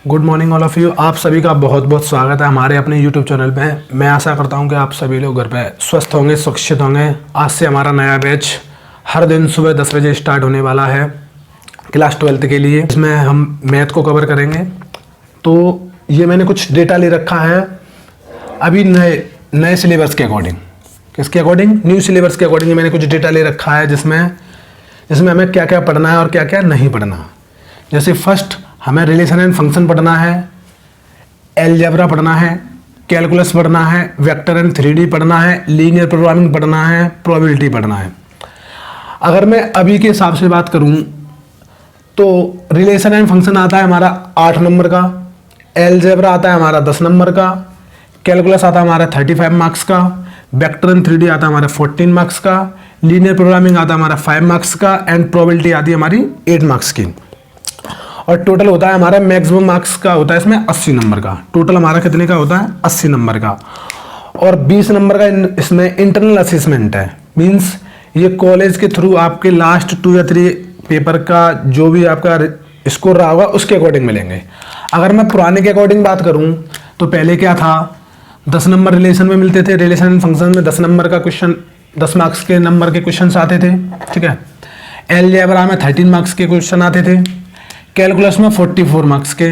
Good morning all of you. आप सभी का बहुत बहुत स्वागत है हमारे अपने यूट्यूब चैनल पे। मैं आशा करता हूं कि आप सभी लोग घर पे स्वस्थ होंगे, सुरक्षित होंगे। आज से हमारा नया बैच हर दिन सुबह 10 बजे स्टार्ट होने वाला है क्लास 12th के लिए। इसमें हम मैथ को कवर करेंगे। तो ये मैंने कुछ डेटा ले रखा है अभी नए सिलेबस के अकॉर्डिंग। किसके अकॉर्डिंग? न्यू सिलेबस के अकॉर्डिंग मैंने कुछ डेटा ले रखा है जिसमें हमें क्या क्या पढ़ना है और क्या क्या नहीं पढ़ना। जैसे फर्स्ट हमें रिलेशन एंड फंक्शन पढ़ना है, अलजेब्रा पढ़ना है, कैलकुलस पढ़ना है, वेक्टर एंड 3D पढ़ना है, लीनियर प्रोग्रामिंग पढ़ना है, प्रोबेबिलिटी पढ़ना है। अगर मैं अभी के हिसाब से बात करूं तो रिलेशन एंड फंक्शन आता है हमारा 8 नंबर का, अलजेब्रा आता है हमारा 10 नंबर का, कैलकुलस आता है हमारा 35 मार्क्स का, वेक्टर एंड 3D आता है हमारा 14 मार्क्स का, लीनियर प्रोग्रामिंग आता है हमारा 5 मार्क्स का एंड प्रोबेबिलिटी आती है हमारी 8 मार्क्स की। और टोटल होता है हमारा मैक्सिमम मार्क्स का होता है इसमें 80 नंबर का। टोटल हमारा कितने का होता है? 80 नंबर का। और 20 नंबर का इसमें इंटरनल असेसमेंट है। मींस ये कॉलेज के थ्रू आपके लास्ट 2 या 3 पेपर का जो भी आपका स्कोर रहा होगा उसके अकॉर्डिंग मिलेंगे। अगर मैं पुराने के अकॉर्डिंग बात करूं तो पहले क्या था, 10 नंबर रिलेशन में मिलते थे। रिलेशन एंड फंक्शन में 10 नंबर का क्वेश्चन, 10 मार्क्स के नंबर के क्वेश्चन आते थे। ठीक है। अलजेब्रा में 13 मार्क्स के क्वेश्चन आते थे, कैलकुलस में 44 मार्क्स के,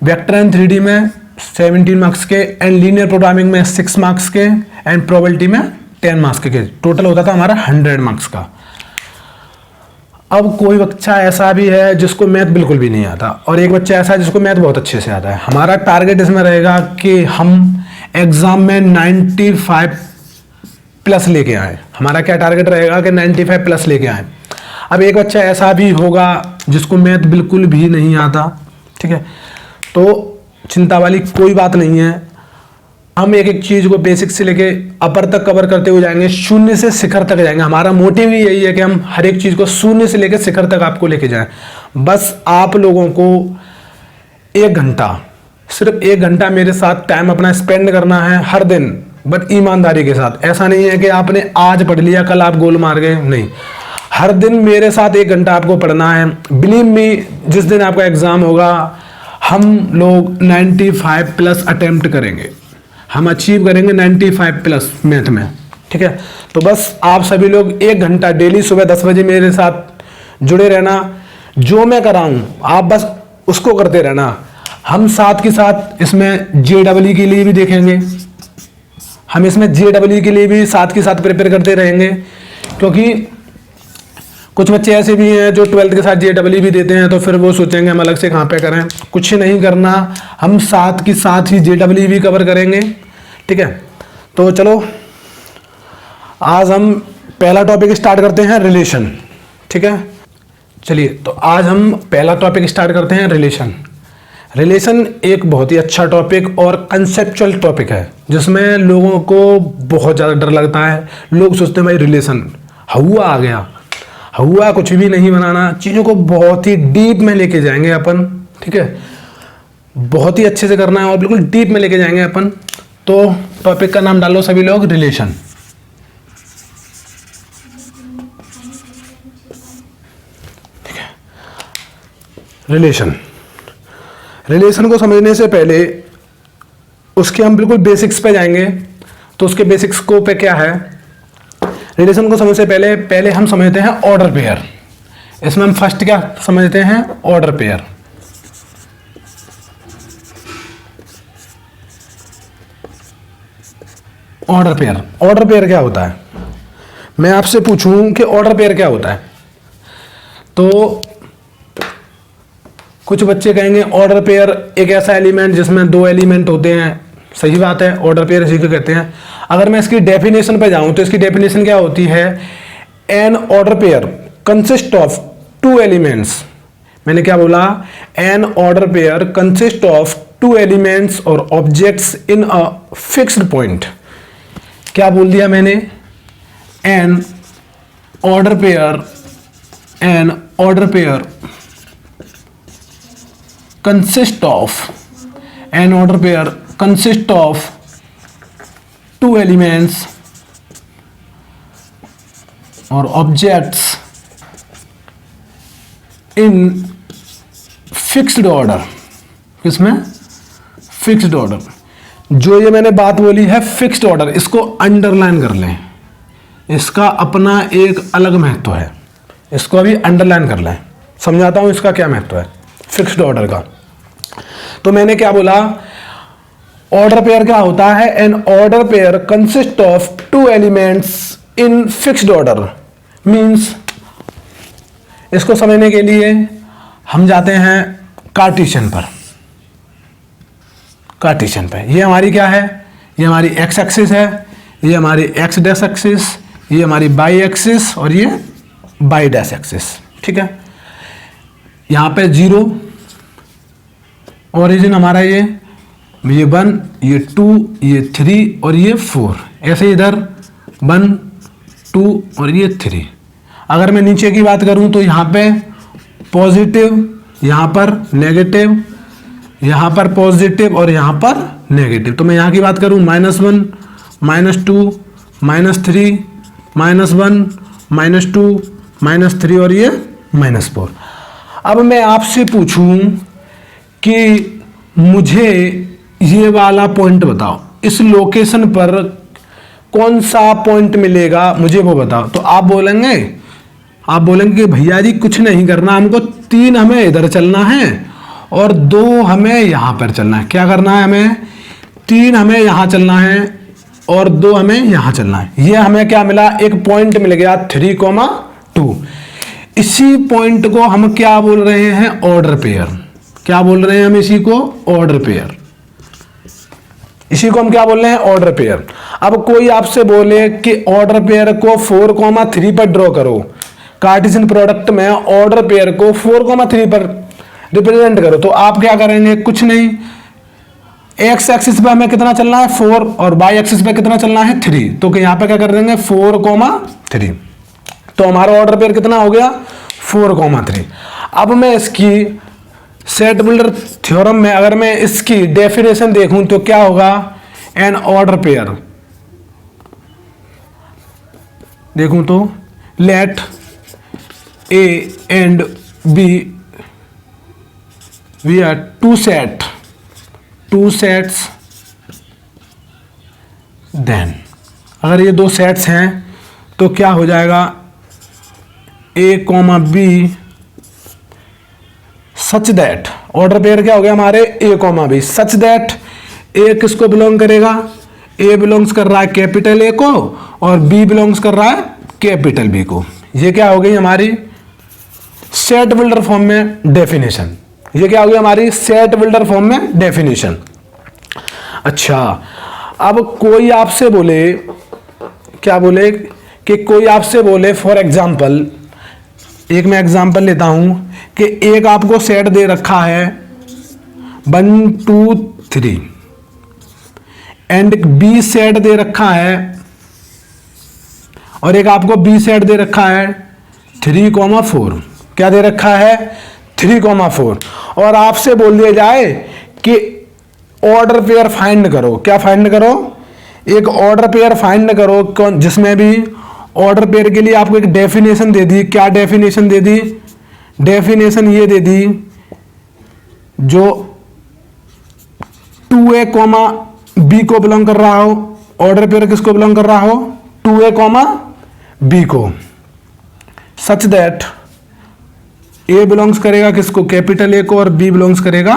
वेक्टर एंड 3D में 17 मार्क्स के एंड लीनियर प्रोग्रामिंग में 6 मार्क्स के एंड प्रोबेबिलिटी में 10 मार्क्स के। टोटल होता था हमारा 100 मार्क्स का। अब कोई बच्चा ऐसा भी है जिसको मैथ बिल्कुल भी नहीं आता और एक बच्चा ऐसा है जिसको मैथ बहुत अच्छे से आता है। हमारा टारगेट इसमें रहेगा कि हम एग्जाम में 95 प्लस लेके आए। हमारा क्या टारगेट रहेगा कि 95 प्लस लेके आए। अब एक बच्चा ऐसा भी होगा जिसको मैथ बिल्कुल भी नहीं आता। ठीक है, तो चिंता वाली कोई बात नहीं है। हम एक एक चीज को बेसिक से लेके अपर तक कवर करते हुए जाएंगे, शून्य से शिखर तक जाएंगे। हमारा मोटिव ही यही है कि हम हर एक चीज को शून्य से लेकर शिखर तक आपको लेके जाएं। बस आप लोगों को 1 घंटा, सिर्फ 1 घंटा मेरे साथ टाइम अपना स्पेंड करना है हर दिन, बट ईमानदारी के साथ। ऐसा नहीं है कि आपने आज पढ़ लिया कल आप गोल मार गए, नहीं। हर दिन मेरे साथ 1 घंटा आपको पढ़ना है। बिलीव मी, जिस दिन आपका एग्जाम होगा हम लोग 95 प्लस अटेम्प्ट करेंगे। हम अचीव करेंगे 95 प्लस मैथ में। ठीक है, तो बस आप सभी लोग 1 घंटा डेली सुबह 10 बजे मेरे साथ जुड़े रहना। जो मैं कराऊं आप बस उसको करते रहना। हम साथ के साथ इसमें JEE के लिए भी देखेंगे। हम इसमें JEE के लिए भी साथ के साथ प्रिपेयर करते रहेंगे, क्योंकि कुछ बच्चे ऐसे भी हैं जो 12th के साथ JEE भी देते हैं, तो फिर वो सोचेंगे हम अलग से कहाँ पे करें। कुछ नहीं करना, हम साथ के साथ ही JEE भी कवर करेंगे। ठीक है, तो चलो आज हम पहला टॉपिक स्टार्ट करते हैं, रिलेशन। ठीक है, चलिए तो आज हम पहला टॉपिक स्टार्ट करते हैं, रिलेशन। रिलेशन एक बहुत ही अच्छा टॉपिक और कंसेप्चुअल टॉपिक है जिसमें लोगों को बहुत ज़्यादा डर लगता है। लोग सोचते हैं भाई रिलेशन हुआ आ गया, हुआ कुछ भी नहीं बनाना। चीज़ों को बहुत ही डीप में लेके जाएंगे अपन। ठीक है, बहुत ही अच्छे से करना है और बिल्कुल डीप में लेके जाएंगे अपन। तो टॉपिक का नाम डालो सभी लोग, रिलेशन। ठीक है, रिलेशन। रिलेशन को समझने से पहले उसके हम बिल्कुल बेसिक्स पे जाएंगे। तो उसके बेसिक्स को पे क्या है, रिलेशन को समझने से पहले हम समझते हैं ऑर्डर पेयर। इसमें हम फर्स्ट क्या समझते हैं? Order pair. Order pair, order pair क्या होता है? मैं आपसे पूछूं कि ऑर्डर पेयर क्या होता है, तो कुछ बच्चे कहेंगे ऑर्डर पेयर एक ऐसा एलिमेंट जिसमें 2 एलिमेंट होते हैं। सही बात है, ऑर्डर पेयर इसी को कहते हैं। अगर मैं इसकी डेफिनेशन पे जाऊं तो इसकी डेफिनेशन क्या होती है? An order pair consist of 2 elements. मैंने क्या बोला? An order pair consist of 2 elements और objects in a fixed point. क्या बोल दिया मैंने? An order pair consist of 2 elements or objects in fixed order. किसमें? Fixed order. जो ये मैंने बात बोली है फिक्स्ड ऑर्डर, इसको अंडरलाइन कर लें, इसका अपना एक अलग महत्व है, इसको अभी अंडरलाइन कर लें। समझाता हूं इसका क्या महत्व है फिक्स्ड ऑर्डर का। तो मैंने क्या बोला, ऑर्डर पेयर क्या होता है? An order pair consist of two elements in fixed order. Means इसको समझने के लिए हम जाते हैं कार्टेशियन पर। कार्टेशियन पे ये हमारी क्या है? ये हमारी एक्स एक्सिस है, ये हमारी एक्स डैश एक्सिस, ये हमारी बाई एक्सिस और ये बाई डैश एक्सिस। ठीक है, यहाँ पे 0 ओरिजिन हमारा ये 1, ये 2, ये 3 और ये 4। ऐसे इधर 1, 2 और ये 3। अगर मैं नीचे की बात करूं तो यहाँ पे पॉजिटिव, यहाँ पर नेगेटिव, यहाँ पर पॉजिटिव और यहाँ पर नेगेटिव। तो मैं यहाँ की बात करूं -1, -2, -3, -1, -2, -3 और ये -4। अब मैं आपसे पूछूं कि मुझे ये वाला पॉइंट बताओ, इस लोकेशन पर कौन सा पॉइंट मिलेगा, मुझे वो बताओ। तो आप बोलेंगे कि भैया जी कुछ नहीं करना, हमको 3 हमें इधर चलना है और 2 हमें यहाँ पर चलना है। क्या करना है हमें? 3 हमें यहाँ चलना है और 2 हमें यहाँ चलना है। ये हमें क्या मिला? एक पॉइंट मिल गया 3,2। इसी पॉइंट को हम क्या बोल रहे हैं? Order pair. क्या बोल रहे हैं हम इसी को? Order pair. इसी को हम क्या बोल रहे हैं? Order pair. अब कोई आपसे बोले कि ऑर्डर पेयर को 4,3 पर ड्रॉ करो, कार्टेशियन प्रोडक्ट में ऑर्डर पेयर को 4,3 पर रिप्रेजेंट करो, तो आप क्या करेंगे? कुछ नहीं, एक्स एक्सिस पे हमें कितना चलना है? 4 और वाई एक्सिस पे कितना चलना है? 3। तो यहाँ पे क्या कर देंगे? 4,3। तो हमारा ऑर्डर पेयर कितना हो गया? 4,3। अब मैं इसकी सेट बिल्डर थ्योरम में अगर मैं इसकी डेफिनेशन देखूं तो क्या होगा? एन ऑर्डर पेयर देखूं तो let A and B we are two sets, then अगर ये 2 सेट्स हैं तो क्या हो जाएगा? A comma B such that, order pair क्या हो गया हमारे? A comma B such that A किसको बिलोंग करेगा? ए बिलोंग्स कर रहा है कैपिटल ए को और बी बिलोंग्स कर रहा है कैपिटल बी को। ये क्या हो गई हमारी सेट बिल्डर फॉर्म में डेफिनेशन। ये क्या हो गया हमारी सेट बिल्डर फॉर्म में डेफिनेशन। अच्छा, अब कोई आपसे बोले, क्या बोले कि कोई आपसे बोले फॉर एग्जाम्पल, एक मैं एग्जाम्पल लेता हूं कि एक आपको सेट दे रखा है 1, 2, 3 एंड बी सेट दे रखा है और एक आपको बी सेट दे रखा है 3,4। क्या दे रखा है? 3,4। और आपसे बोल दिया जाए कि ऑर्डर पेयर फाइंड करो। क्या फाइंड करो? एक ऑर्डर पेयर फाइंड करो जिसमें भी ऑर्डर पेयर के लिए आपको एक डेफिनेशन दे दी। क्या डेफिनेशन दे दी? डेफिनेशन ये दे दी जो 2a, b को बिलोंग कर रहा हो। ऑर्डर पेयर किसको बिलोंग कर रहा हो? 2a, b को। सच दैट ए बिलोंग्स करेगा किसको? कैपिटल ए को और बी बिलोंग्स करेगा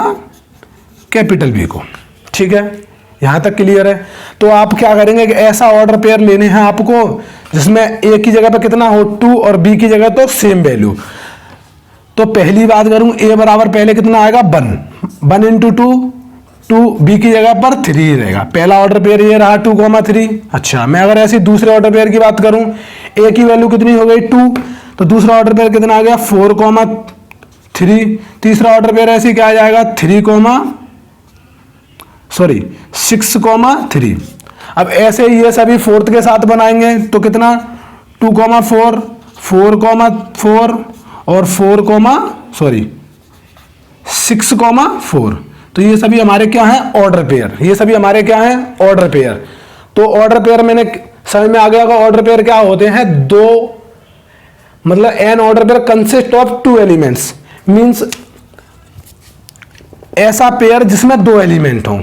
कैपिटल बी को। ठीक है, यहां तक क्लियर है। तो आप क्या करेंगे कि ऐसा ऑर्डर पेयर लेने हैं आपको जिसमें ए की जगह पे कितना हो 2 और बी की जगह तो सेम वैल्यू। तो पहली बात करूं ए बराबर पहले कितना आएगा? 1 इंटू 2 बी की जगह पर 3 रहेगा। पहला ऑर्डर पेयर ये रहा 2,3। अच्छा, मैं अगर ऐसे दूसरे ऑर्डर पेयर की बात करूं, ए की वैल्यू कितनी हो गई 2, तो दूसरा ऑर्डर पेयर कितना आ गया 4,3। तीसरा ऑर्डर पेयर ऐसे क्या आ जाएगा 6,3। अब ऐसे ये सभी फोर्थ के साथ बनाएंगे तो कितना 2,4, 4,4 और 6,4। तो ये सभी हमारे क्या हैं? Order pair. ये सभी हमारे क्या हैं? Order pair. तो ऑर्डर पेयर मैंने समझ में आ गया होगा ऑर्डर पेयर क्या होते हैं? 2, मतलब an order pair consist of 2 elements. Means ऐसा पेयर जिसमें दो एलिमेंट हों,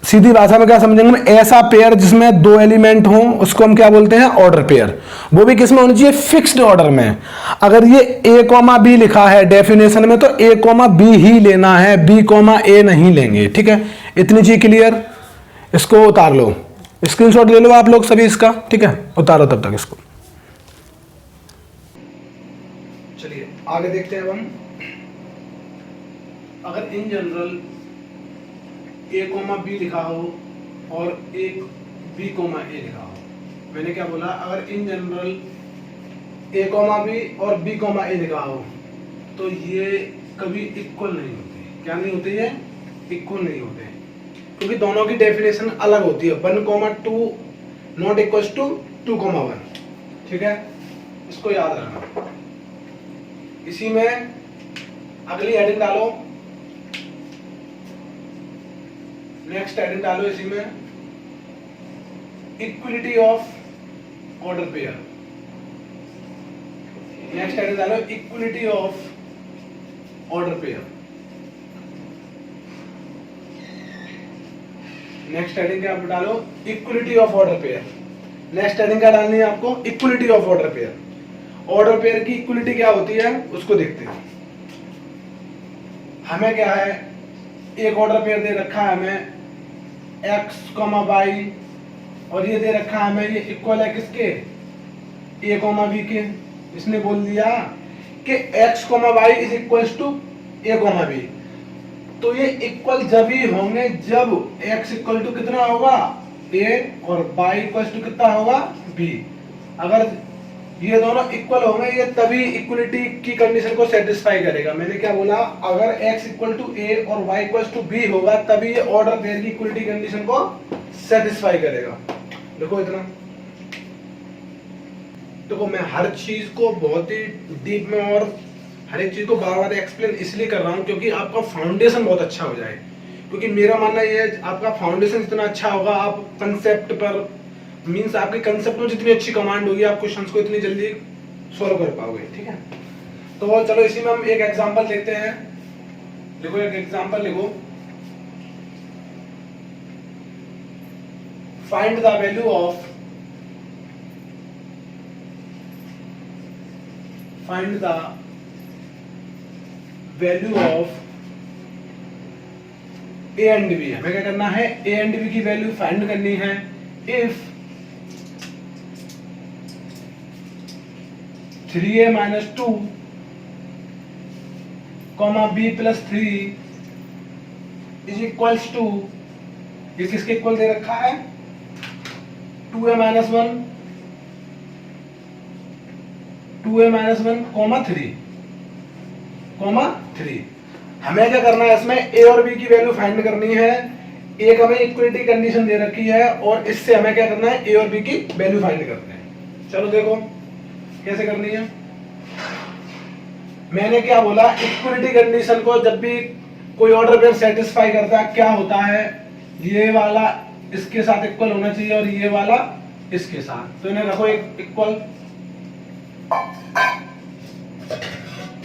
सीधी भाषा में क्या समझेंगे हम, ऐसा पेयर जिसमें दो एलिमेंट हों उसको हम क्या बोलते हैं, ऑर्डर पेयर। वो भी किसमें होनी चाहिए, फिक्स्ड ऑर्डर में। अगर ये ए कॉमा बी लिखा है डेफिनेशन में तो ए कॉमा बी ही लेना है, बी कॉमा ए नहीं लेंगे, ठीक है। इतनी चीज क्लियर, इसको उतार लो, स्क्रीनशॉट ले लो आप लोग सभी इसका, ठीक है, उतारो तब तक इसको। चलिए आगे देखते हैं हम। अगर in general A comma B लिखा हो और एक बी कोमा ए लिखा हो, मैंने क्या बोला, अगर in general A comma B और बी कोमा ए लिखा हो तो ये कभी इक्वल नहीं होते। क्या नहीं होते, ये इक्वल नहीं होते, क्योंकि दोनों की डेफिनेशन अलग होती है। 1,2 नॉट इक्वल टू 2,1, ठीक है, इसको याद रखना। इसी में अगली हेडिंग डालो, नेक्स्ट हेडिंग डालो इसी में, equality of order pair. Next heading डालो, equality of order pair. Next heading क्या डालो, equality of order pair. Next heading क्या डालनी है आपको, equality of order pair. Order pair की इक्वलिटी क्या होती है उसको देखते हैं। हमें क्या है, एक ऑर्डर पेयर दे रखा है हमें x, y और ये दे रखा है हमें, ये इक्वल है किसके, a, b के। इसने बोल दिया कि x, y is equal to a, b। तो ये इक्वल जब ही होंगे जब x इक्वल टू कितना होगा, a और y इक्वल टू कितना होगा, b। अगर ये दोनों इक्वल होंगे ये तभी इक्वलिटी की कंडीशन को सेटिस्फाई करेगा। मैंने क्या बोला, अगर x इक्वल टू a और y इक्वल टू b होगा तभी ये ऑर्डर पेयर की इक्वलिटी कंडीशन को सेटिस्फाई करेगा। देखो इतना, देखो मैं हर चीज को बहुत ही डीप में और हर एक चीज को बार बार एक्सप्लेन इसलिए कर रहा हूं क्योंकि आपका फाउंडेशन बहुत अच्छा हो जाए। क्योंकि मेरा मानना ये है, आपका फाउंडेशन जितना अच्छा होगा आप कंसेप्ट पर, मींस आपके कंसेप्ट में जितनी अच्छी कमांड होगी आप क्वेश्चंस को इतनी जल्दी सॉल्व कर पाओगे, ठीक है। तो चलो इसी में हम एक एग्जांपल लेते हैं। देखो एक एग्जांपल लिखो, find the value of, find the value of A and B. हमें क्या करना है, ए एंड बी की वैल्यू फाइंड करनी है। If 3a minus 2 comma b plus 3 is equals to, ये किसके इक्वल दे रखा है, 2a minus 1 comma 3 हमें क्या करना है, इसमें a और b की वैल्यू फाइंड करनी है। एक हमें इक्वलिटी कंडीशन दे रखी है और इससे हमें क्या करना है, a और b की वैल्यू फाइंड करते हैं। चलो देखो कैसे करनी है। मैंने क्या बोला, इक्वलिटी कंडीशन को जब भी कोई ऑर्डर पेयर सेटिस्फाई करता है क्या होता है, ये वाला इसके साथ इक्वल होना चाहिए और ये वाला इसके साथ। तो इन्हें रखो एक equal,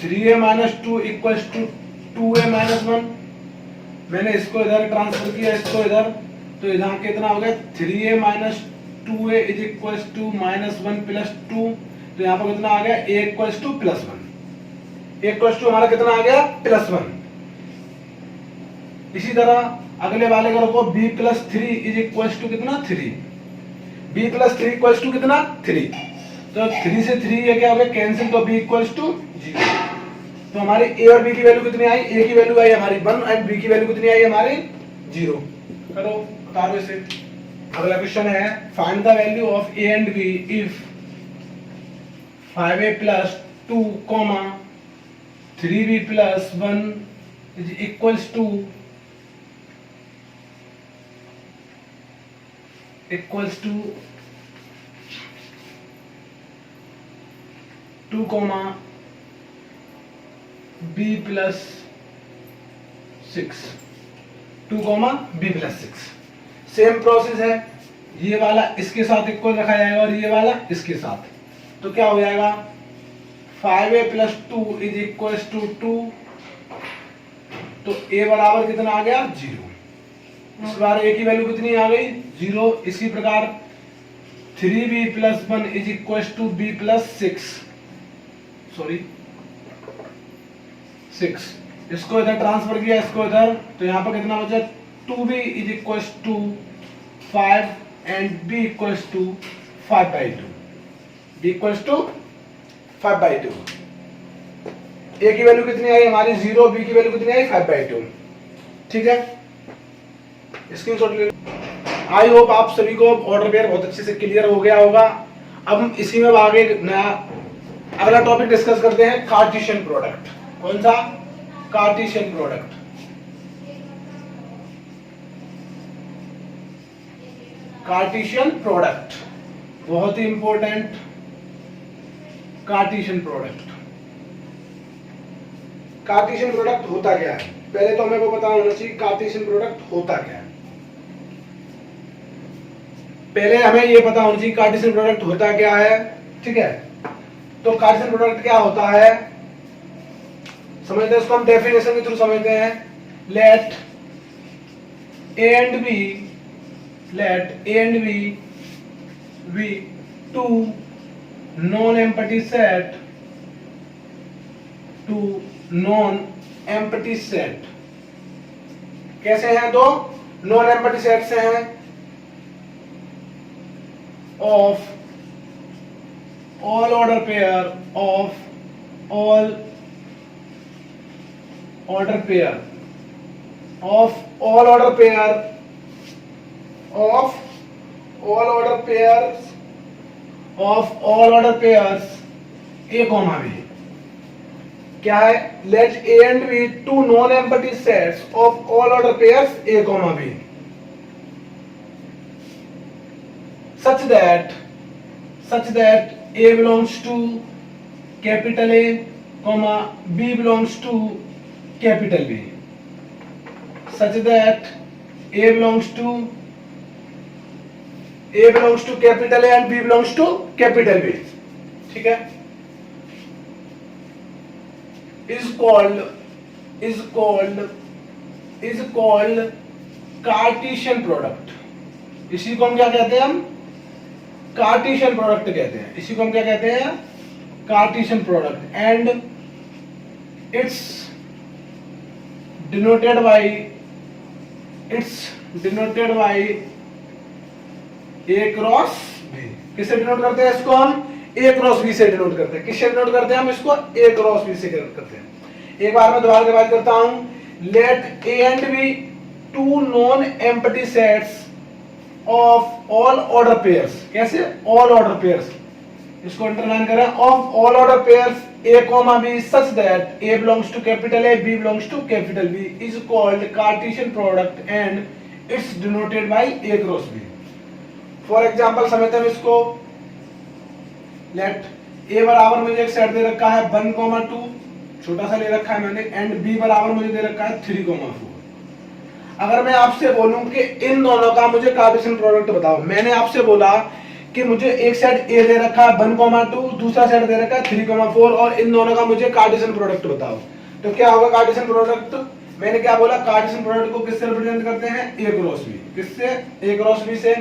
3a minus 2 equals to 2a minus 1। मैंने इसको इधर ट्रांसफर किया, इसको इधर, तो यहाँ कितना हो गया, 3a minus 2a is equals to minus 1 plus 2। तो यहाँ पर कितना आ गया, a equals to plus 1। a equals to हमारा कितना आ गया, plus 1। इसी तरह अगले वाले का रखो, b plus 3 is equals to कितना, 3। b plus 3 equals to कितना, 3। तो 3 से 3 ये क्या हो गया, कैंसिल, तो b equals to 0। तो हमारी a और b की वैल्यू कितनी आई, a की वैल्यू आई हमारी 1 एंड b की वैल्यू कितनी आई हमारी 0। करो उतारो इसे। अगला क्वेश्चन है, find the value of a and b if 5a plus 2 comma 3b plus 1 is equals to 2 comma b plus 6, 2 comma b plus 6। Same process है, ये वाला इसके साथ इक्वल रखा जाएगा और ये वाला इसके साथ। तो क्या हो जाएगा, 5a plus 2 is equals to 2। तो a बराबर कितना आ गया 0। इस बार a की वैल्यू कितनी आ गई 0। इसी प्रकार 3b + 1 = b + 6, सॉरी 6। इसको इधर ट्रांसफर किया, इसको इधर, तो यहाँ पर कितना बचा 2b = 5 and b = 5/2। b = 5/2। a की वैल्यू कितनी आई हमारी 0, b की वैल्यू कितनी आई 5/2। ठीक है, स्क्रीनशॉट ले लो। आई होप आप सभी को ऑर्डर पेयर बहुत अच्छे से क्लियर हो गया होगा। अब हम इसी में आगे नया अगला टॉपिक डिस्कस करते हैं, कार्टेशियन प्रोडक्ट। कौन सा? Cartesian product. कार्टेशियन प्रोडक्ट बहुत ही important. Cartesian product, Cartesian product होता क्या है? पहले तो हमें वो पता होना चाहिए कार्टेशियन प्रोडक्ट होता क्या है। पहले हमें ये पता होना चाहिए कार्टेशियन प्रोडक्ट होता क्या है। ठीक है, तो कार्टेशियन प्रोडक्ट क्या होता है समझते हैं, इसको हम डेफिनेशन के थ्रू समझते हैं। Let a and b be two non-empty set, कैसे हैं? दो नॉन एम्प्टी सेट से हैं of all order pair a, b। क्या है? let a and b two non-empty sets of all order pairs a, b such that a belongs to capital A, b belongs to capital B, such that a belongs to capital A and b belongs to capital B। ठीक है, is called Cartesian product. इसी को हम क्या कहते हैं? हम Cartesian product कहते हैं। इसी को हम क्या कहते हैं? Cartesian product. And it's denoted by a cross b। किससे डिनोट करते हैं इसको? हम a क्रॉस b से डिनोट करते हैं। किससे डिनोट करते हैं हम इसको? a क्रॉस b से करते हैं। एक बार मैं दोबारा डिवाइड करता हूं। Let a and b two non empty sets of all order pairs. कैसे? All order pairs. इसको अंडरलाइन करें। Of all order pairs a, b such that a belongs to capital A, b belongs to capital B is called Cartesian product and it's denoted by a cross b। For example समझते हैं इसको। Late a बराबर मुझे एक set दे रखा है 1, 2, छोटा सा ले रखा है मैंने, एंड b बराबर मुझे दे रखा है 3, 4। अगर मैं आपसे बोलूं कि इन दोनों का मुझे कार्टेशियन प्रोडक्ट बताओ, मैंने आपसे बोला कि मुझे एक सेट a दे रखा है 1, 2, दूसरा सेट दे रखा है 3, 4 और इन दोनों का मुझे कार्टेशियन प्रोडक्ट बताओ, तो क्या होगा कार्टेशियन प्रोडक्ट? मैंने क्या बोला? कार्टेशियन प्रोडक्ट को किससे रिप्रेजेंट करते हैं? a cross b। किससे? a क्रॉस b से।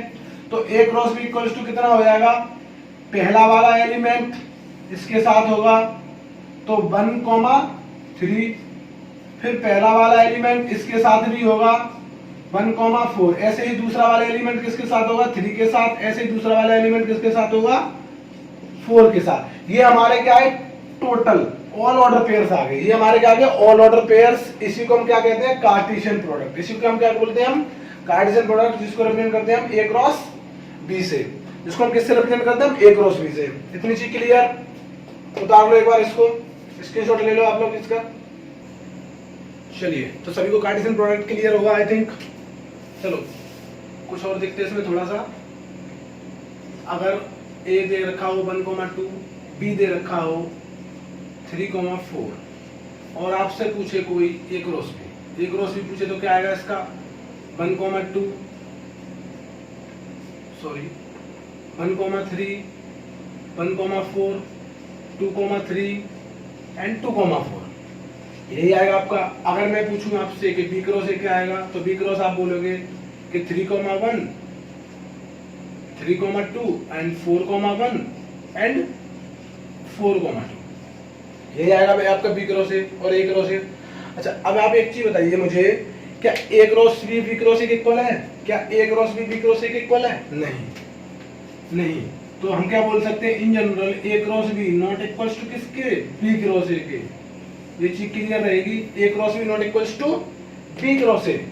तो a cross b equals to कितना हो जाएगा? पहला वाला एलिमेंट इसके साथ होगा तो 1, 3, फिर पहला वाला एलिमेंट इसके साथ भी होगा 1, 4। ऐसे ही दूसरा वाला एलिमेंट किसके साथ होगा? 3 के साथ। ऐसे ही दूसरा वाला एलिमेंट किसके साथ होगा? 4 के साथ। ये हमारे क्या है? टोटल ऑल ऑर्डर पेयर्स आ गए। ये हमारे क्या आ गए? All order pairs. इसी को हम क्या कहते हैं? Cartesian product. इसी को हम क्या बोलते हैं? हम कार्टेशियन प्रोडक्ट, जिसको रिप्रेजेंट करते हैं हम a क्रॉस b से। जिसको हम किससे रिप्रेजेंट करते हैं? हम a क्रॉस b से। इतनी चीज क्लियर? उतार लो एक बार इसको, स्क्रीनशॉट ले लो आप लोग इसका। चलिए, तो सभी को कार्टेशियन प्रोडक्ट क्लियर होगा आई थिंक। चलो कुछ और देखते हैं इसमें थोड़ा सा। अगर a दे रखा हो 1, 2, b दे रखा हो 3, 4 और आपसे पूछे कोई a क्रॉस b पूछे तो क्या आएगा इसका? 1, 2, सॉरी 1, 3, 1, 4, 2, 3 एंड 2, 4। यही आएगा आपका। अगर मैं पूछूं आपसे कि बी क्रॉस ए क्या आएगा, तो बी क्रॉस आप बोलोगे कि 3,1 3,2 एंड 4,1 एंड 4,2, यही आएगा भाई आपका बी क्रॉस ए और ए क्रॉस ए। अच्छा अब आप एक चीज बताइए मुझे, क्या A cross B B cross A के इक्वल है? क्या A cross B B cross A के इक्वल है? नहीं। तो हम क्या बोल सकते हैं in general, A cross B not equals to किसके? बी क्रॉस ए के। ये चीज क्लियर रहेगी, A cross B not equals to B cross A.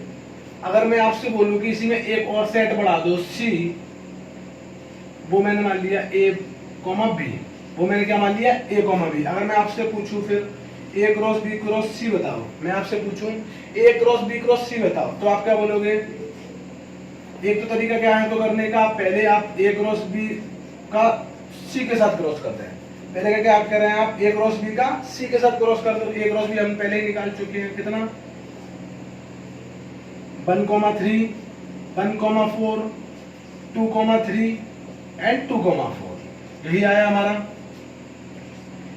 अगर मैं आपसे बोलूं कि इसी में एक और सेट बढ़ा दो सी, वो मैंने मान लिया ए कॉमा बी, वो मैंने क्या मान लिया? ए कॉमा बी। अगर मैं आपसे पूछूं फिर ए क्रॉस बी क्रॉस सी बताओ, मैं आपसे पूछूं ए क्रॉस बी क्रॉस सी बताओ, तो आप क्या बोलोगे? एक तो तरीका क्या है तो करने का, पहले आप ए क्रॉस बी का सी के साथ क्रॉस करते हैं। पहले क्या आप कर रहे हैं, आप ए क्रॉस बी का सी के साथ क्रॉस कर दो। ए क्रॉस बी हम पहले ही निकाल चुके हैं, कितना? 1,3 1,4 2,3 एंड 2,4, यही आया हमारा।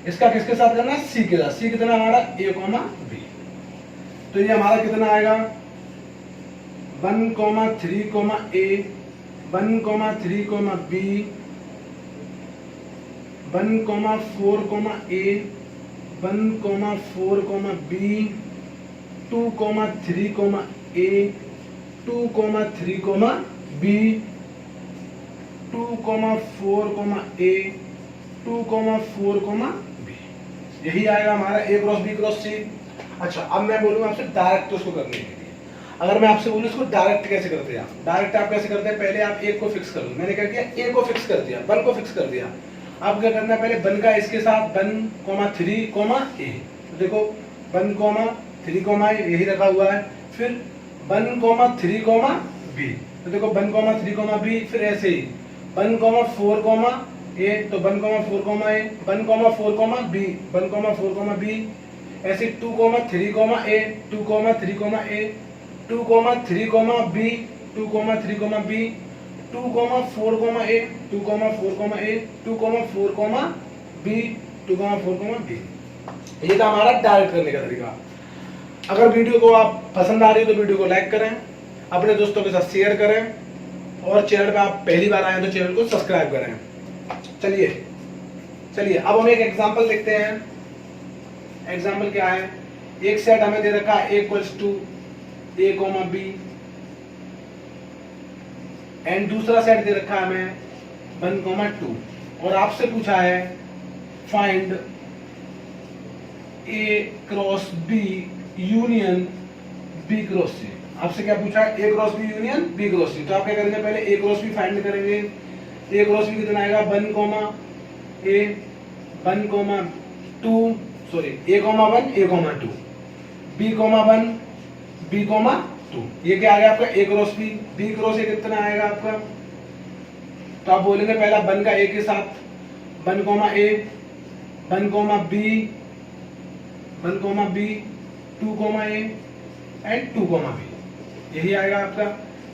इसका किसके साथ करना है? सी के साथ। सी कितना हमारा? ए कॉमा बी। तो ये हमारा कितना आएगा? 1,3 ए 1,3 बी 1,4 ए 1,4 बी 2,3 ए 2,3 बी 2,4 ए 2,4 बी, यही आएगा हमारा ए क्रॉस बी क्रॉस सी। अच्छा अब मैं बोलूँ आपसे डायरेक्ट उसको करने के लिए, अगर मैं आपसे बोलूँ इसको डायरेक्ट कैसे करते हैं? डायरेक्ट आप कैसे करते हैं? पहले आप ए को फिक्स कर लो। मैंने क्या किया? ए को फिक्स कर दिया, 1 को फिक्स कर दिया। अब क्या करना है? पहले 1 का इसके साथ 1,3 ए, देखो 1,3 यही रखा हुआ है। फिर 1,3 बी, तो देखो 1,3 बी, फिर ऐसे ही 1,4 ए, तो 1,4 ए 1,4 बी 1,4 बी, ऐसे 2,3 ए 2,3 ए 2,3 बी 2,3 बी 2,4 ए 2,4 ए 2,4 बी 2,4 बी। ये था हमारा डायरेक्ट करने का तरीका। अगर वीडियो को आप पसंद आ रही है तो वीडियो को लाइक करें, अपने दोस्तों के साथ शेयर करें, और चैनल पे आप पहली बार आए तो चैनल को सब्सक्राइब करें। चलिए अब हम एक एग्जांपल देखते हैं। एग्जांपल क्या है? एक सेट हमें दे रखा है A equals to A comma B, and दूसरा सेट दे रखा है हमें 1,2, और आपसे पूछा है find A cross B union B cross C. आपसे क्या पूछा है? A cross B union B cross C. तो आप क्या करेंगे? पहले ए क्रॉस बी फाइंड करेंगे। ए क्रॉस बी कितना आएगा? 1, A 1,2 sorry A 1 A 2 B 1 B 2, ये क्या आ गया आपका? A cross B. B cross A कितना आएगा आपका? तो आप बोलेंगे पहला 1 का ए के साथ 1, A 1, B 1, B 2, A and 2, B, यही आएगा आपका।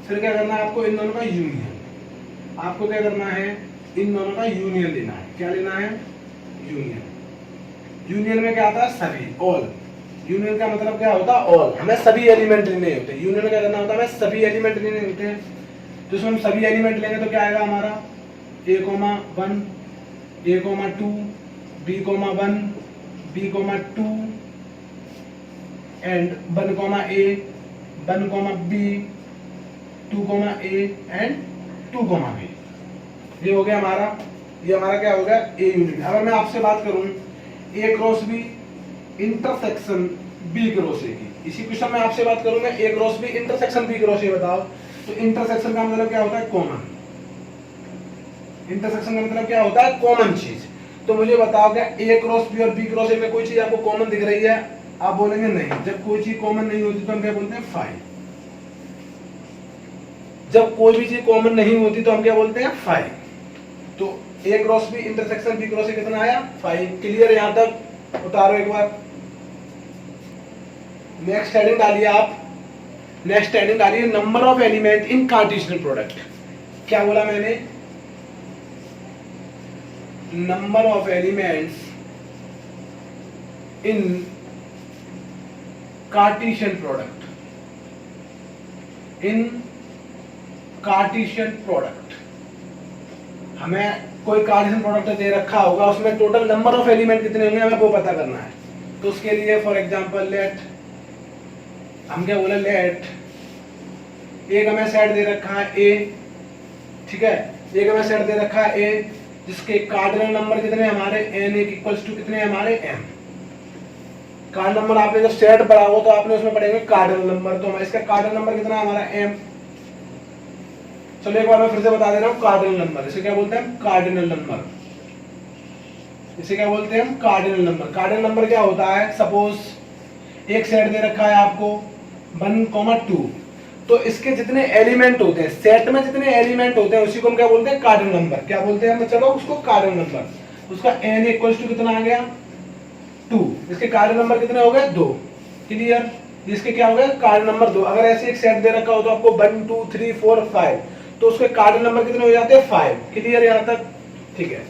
फिर क्या करना है आपको? इन दोनों का यूनियन। आपको क्या करना है? इन दोनों का यूनियन लेना है। क्या लेना है? यूनियन। यूनियन में क्या आता है? सभी, ऑल। यूनियन का मतलब क्या होता है? ऑल। हमें सभी एलिमेंट लेने होते हैं। यूनियन में क्या करना होता है? हमें सभी एलिमेंट लेने होते हैं। तो इसमें हम सभी एलिमेंट लेंगे तो क्या आएगा हमारा? A 1 A 2 B 1 B 2 and 1, A 1, B 2, A and 2, B. ये हो गया हमारा, ये हमारा क्या हो गया? A union. अगर मैं आपसे बात करूं A cross B intersection B cross A की, इसी क्वेश्चन में आपसे बात करूं मैं A cross B intersection B cross A, बताओ। तो इंटरसेक्शन का मतलब क्या होता है? कॉमन। इंटरसेक्शन का मतलब क्या होता है? कॉमन चीज। तो मुझे बताओ क्या ए क्रॉस बी और बी क्रॉस ए में कोई चीज आपको कॉमन दिख रही है? आप बोलेंगे नहीं। जब कोई चीज कॉमन नहीं होती तो हम क्या बोलते हैं? फाई। जब कोई भी चीज कॉमन नहीं होती तो हम क्या बोलते हैं? फाई। तो A cross B intersection B cross A कितना आया? 5। क्लियर? यहां तक उतारो एक बार। नेक्स्ट हेडिंग डालिए आप। नेक्स्ट हेडिंग डालिए number of element in Cartesian product. क्या बोला मैंने? Number of elements in Cartesian product, in Cartesian product हमें कोई कार्टेशियन प्रोडक्ट दे रखा होगा, उसमें टोटल नंबर ऑफ एलिमेंट कितने होंगे हमें वो पता करना है। तो उसके लिए फॉर एग्जांपल लेट, हम क्या बोले, लेट एक हमें सेट दे रखा है ए, ठीक है, एक हमें सेट दे रखा है ए जिसके कार्डिनल नंबर कितने हमारे n इक्वल्स टू कितने हमारे m। कार्डिनल नंबर आपने जब सेट पढ़ा हो तो आपने उसमें पढ़ेंगे कार्डिनल नंबर, तो इसका कार्डिनल नंबर कितना है हमारा m। चलो एक बार मैं फिर से बता दे रहा हूँ, कार्डिनल नंबर इसे क्या बोलते हैं, कार्डिनल नंबर, इसे क्या बोलते हैं हम, कार्डिनल नंबर। कार्डिनल नंबर क्या होता है, सपोज एक सेट दे रखा है आपको 1,2, तो इसके जितने एलिमेंट होते हैं, सेट में जितने एलिमेंट होते हैं उसी को हम क्या बोलते हैं, कार्डिनल नंबर। क्या बोलते हैं, चलो उसको कार्डिनल नंबर। उसका n इक्वल्स टू कितना आ गया 2, इसके कार्डिनल नंबर कितने हो गए 2, क्लियर। इसके क्या हो गए, कार्डिनल नंबर 2। अगर ऐसे एक सेट दे रखा हो तो आपको 1 2 3 4 5, तो उसके कार्डिनल नंबर कितने हो जाते हैं 5, क्लियर यहाँ तक, ठीक है।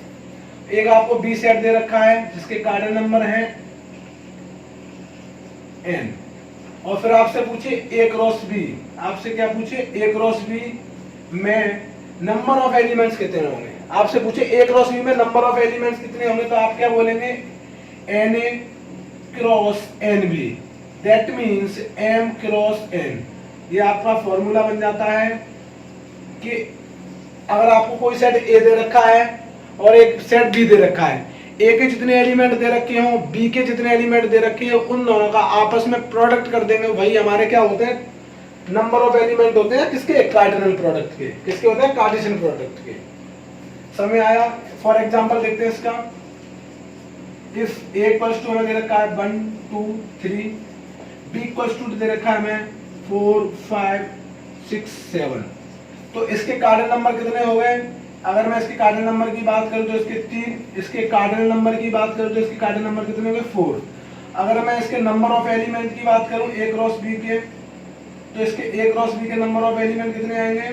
एक आपको बी सेट दे रखा है जिसके कार्डिनल नंबर है n, और फिर आपसे पूछे ए क्रॉस बी, आपसे क्या पूछे, ए क्रॉस बी में नंबर ऑफ एलिमेंट्स कितने होंगे। आपसे पूछे ए क्रॉस बी में नंबर ऑफ एलिमेंट्स कितने होंगे, तो आप क्या बोलेंगे, N A cross N B, that means M cross N. ये आपका फॉर्मूला बन जाता है कि अगर आपको कोई सेट ए दे रखा है और एक सेट बी दे रखा है, ए के जितने एलिमेंट दे रखे हों, बी के जितने एलिमेंट दे रखे हो, उन दोनों का आपस में प्रोडक्ट कर देंगे, वही हमारे क्या होते हैं, नंबर ऑफ एलिमेंट होते हैं किसके, कार्डिनल प्रोडक्ट के। किसके होते हैं, कार्टेशियन प्रोडक्ट के। समझ आया। फॉर एग्जांपल देखते हैं इसका, इफ ए इक्वल्स टू हमें दे रखा है 1 2 3, बी इक्वल्स टू दे रखा है हमें 4 5 6 7, तो इसके कार्डिनल नंबर कितने हो गए। अगर मैं इसके कार्डिनल नंबर की बात करूं तो इसके 3, इसके कार्डिनल नंबर की बात करूं तो इसके कार्डिनल नंबर कितने हो गए 4। अगर मैं इसके नंबर ऑफ एलिमेंट की बात करूं ए क्रॉस बी के, तो इसके ए क्रॉस बी के नंबर ऑफ एलिमेंट कितने आएंगे,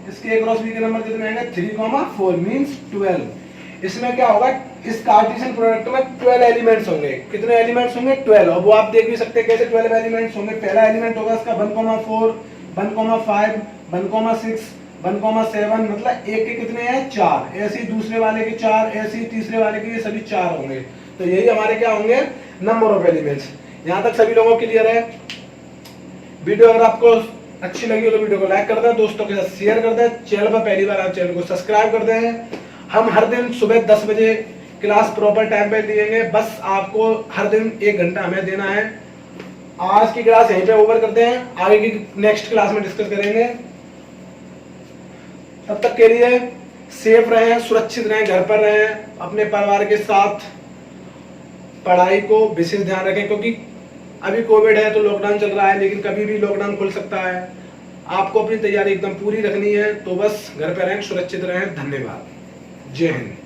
इसके ए क्रॉस बी के नंबर कितने आएंगे 3, 4 मींस 12। इसमें क्या होगा, इस कार्टेशियन प्रोडक्ट में 12 एलिमेंट्स होंगे। कितने एलिमेंट्स होंगे 12, और वो आप देख भी सकते हैं कैसे 12 एलिमेंट्स होंगे। पहला एलिमेंट होगा इसका 1,4 1,5 1,6 1,7, मतलब एक के कितने हैं 4, ऐसे ही दूसरे वाले के 4, ऐसे ही तीसरे वाले के, ये सभी 4 होंगे। तो यही हमारे क्या होंगे, नंबर ऑफ एलिमेंट्स। यहाँ तक सभी लोगों के क्लियर है। वीडियो अगर आपको अच्छी लगी हो तो वीडियो को लाइक कर दें, दोस्तों के साथ शेयर कर दें, चैनल पर पहली बार आप चैनल को सब्सक्राइब कर दें। हम हर दिन सुबह 10 बजे क्लास प्रॉपर टाइम पे दिएंगे, बस आपको हर दिन 1 घंटा हमें देना है। आज की क्लास यहीं पे ओवर करते हैं, आगे की नेक्स्ट क्लास में डिस्कस करेंगे। तब तक के लिए सेफ रहें, सुरक्षित रहें, घर पर रहें, अपने परिवार के साथ पढ़ाई को विशेष ध्यान रखें, क्योंकि अभी कोविड है तो लॉकडाउन चल रहा है, लेकिन कभी भी लॉकडाउन खुल सकता है। आपको अपनी तैयारी एकदम पूरी रखनी है, तो बस घर पर रहें, सुरक्षित रहें। धन्यवाद। जय हिंद।